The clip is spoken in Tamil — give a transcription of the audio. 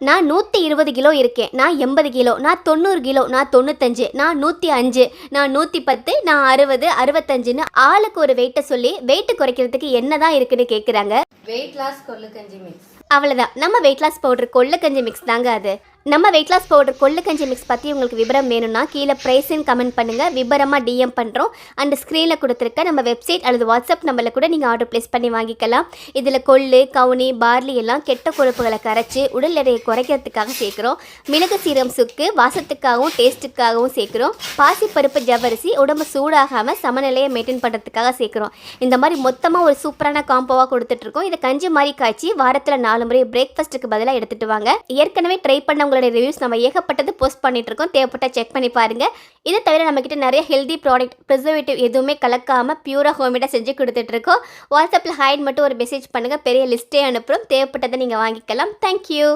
நான் 120 கிலோ இருக்கேன், நான் 80 கிலோ, நான் 90 கிலோ, நான் 95, நான் 105, நான் 110, நான் 60, 65ன்னு ஆளுக்கு ஒரு வெயிட்டை சொல்லி வெயிட் குறைக்கிறதுக்கு என்னதான் இருக்குன்னு கேட்குறாங்க. வெயிட் லாஸ் கொள்ளுக்கஞ்சி மிக்ஸ். அவ்வளோதான், நம்ம வெயிட் லாஸ் பவுடர் கொள்ளுக்கஞ்சி மிக்ஸ் தாங்க அது. நம்ம வெயிட் லாஸ் பவுடர் கொள்ளுக்கஞ்சி மிக்ஸ் பற்றி உங்களுக்கு விவரம் வேணும்னா கீழே ப்ரைஸ்ன்னு கமெண்ட் பண்ணுங்கள், விவரமாக டிஎம் பண்ணுறோம். அண்ட் ஸ்க்ரீனில் கொடுத்துருக்க நம்ம வெப்சைட் அல்லது வாட்ஸ்அப் நம்பரில் கூட நீங்கள் ஆர்டர் ப்ளேஸ் பண்ணி வாங்கிக்கலாம். இதில் கொள்ளு, கவுனி, பார்லி எல்லாம் கெட்ட கொழுப்புகளை கரைச்சி உடல் எடையை குறைக்கிறதுக்காக சேர்க்குறோம். மிளகு சீரகம் சுக்கு வாசத்துக்காகவும் டேஸ்ட்டுக்காகவும் சேர்க்குறோம். பாசிப்பருப்பு ஜவ்வரிசி உடம்பு சூடாகாமல் சமநிலையை மெயின்டைன் பண்ணுறதுக்காக சேர்க்குறோம். இந்த மாதிரி மொத்தமாக ஒரு சூப்பரான காம்போவாக கொடுத்துட்ருக்கோம். இதை கஞ்சி மாதிரி காய்ச்சி வாரத்தில் 4 முறை பிரேக்ஃபாஸ்ட்டுக்கு பதிலாக எடுத்துகிட்டு வாங்க. ஏற்கனவே ட்ரை பண்ணவங்களோட ரிவ்யூஸ் நம்ம ஏகப்பட்டது போஸ்ட் பண்ணிட்டு இருக்கோம், தேவைப்பட்ட செக் பண்ணி பாருங்க. இதை தவிர நம்ம கிட்ட நிறைய ஹெல்தி ப்ராடக்ட், ப்ரிசர்வேட்டிவ் எதுவுமே கலக்காம பியூரா ஹோம்மேடா செஞ்சு கொடுத்துட்டு இருக்கோம். வாட்ஸ்அப்பில் ஹைட் மட்டும் ஒரு மெசேஜ் பண்ணுங்க, பெரிய லிஸ்ட்டே அனுப்புகிறோம், தேவைப்பட்டதை நீங்கள் வாங்கிக்கலாம். தேங்க்யூ.